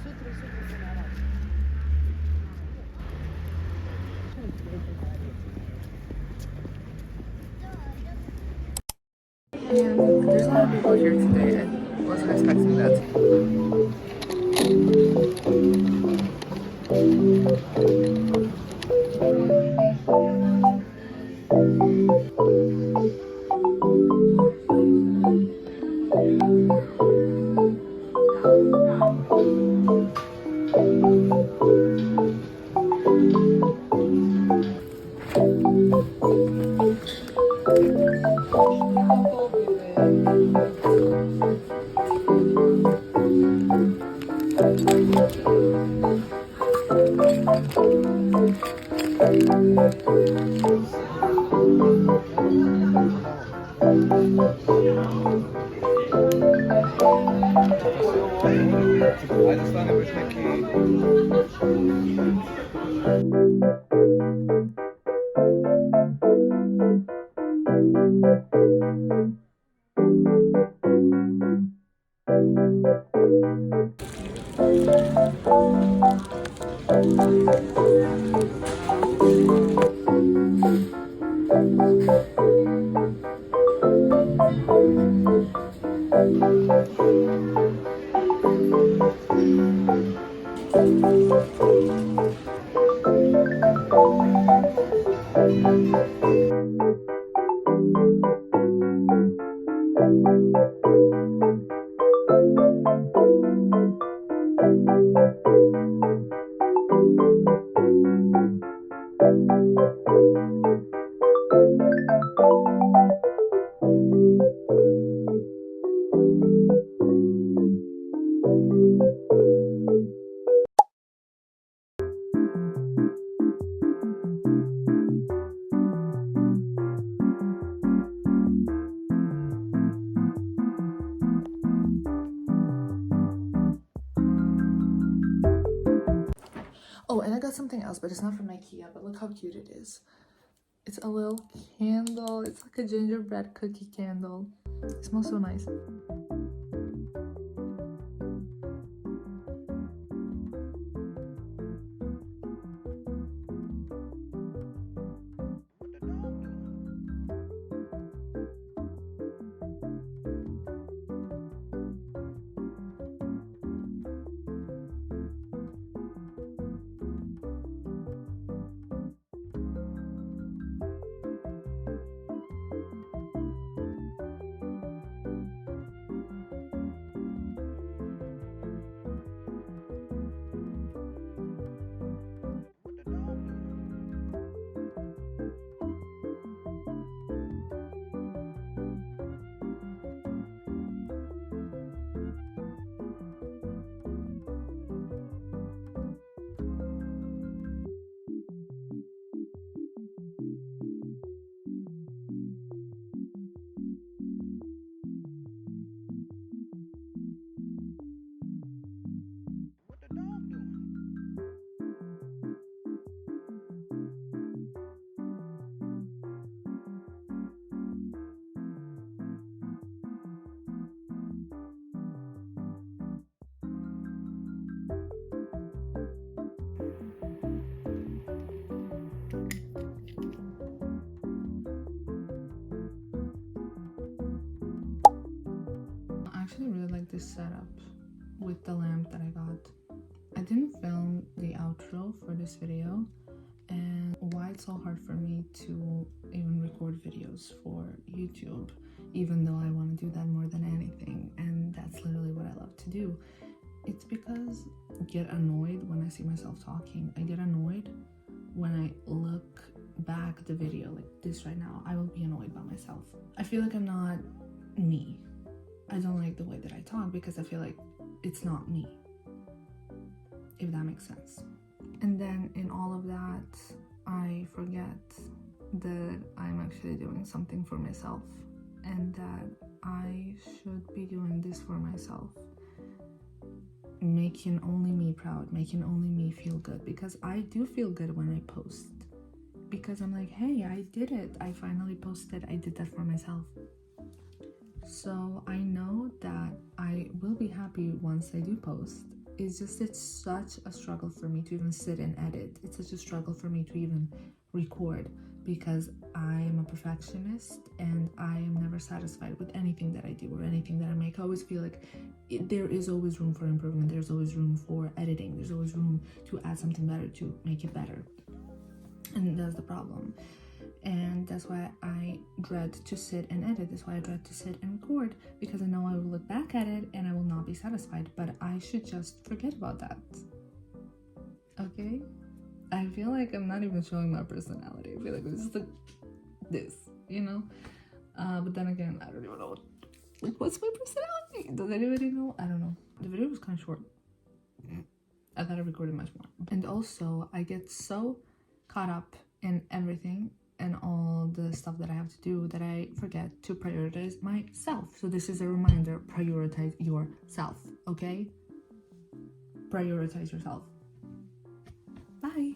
And there's a lot of people here today. I wasn't expecting that. Oh, and I got something else, but it's not from IKEA, but look how cute it is. It's a little candle. It's like a gingerbread cookie candle. It smells so nice. I actually really like this setup with the lamp that I got. I didn't film the outro for this video, and why it's so hard for me to even record videos for YouTube, even though I want to do that more than anything, and that's literally what I love to do. It's because I get annoyed when I see myself talking. I get annoyed when I look back at the video like this right now. I will be annoyed by myself. I feel like I'm not me. I don't like the way that I talk because I feel like it's not me, if that makes sense. And then in all of that, I forget that I'm actually doing something for myself and that I should be doing this for myself, making only me proud, making only me feel good, because I do feel good when I post, because I'm like, hey, I did it, I finally posted, I did that for myself. So I know that I will be happy once I do post, it's such a struggle for me to even sit and edit. It's such a struggle for me to even record, because I am a perfectionist and I am never satisfied with anything that I do or anything that I make. I always feel like there is always room for improvement. There's always room for editing. There's always room to add something better, to make it better. And that's the problem. And that's why I dread to sit and edit. That's why I dread to sit and record, because I know I will look back at it and I will not be satisfied. But I should just forget about that. Okay? I feel like I'm not even showing my personality. I feel like it's just like this, you know? But then again, I don't even know what's my personality. Does anybody know? I don't know. The video was kind of short. I thought I recorded much more. And also, I get so caught up in everything and all the stuff that I have to do that I forget to prioritize myself. So this is a reminder: prioritize yourself, okay? Prioritize yourself. Bye.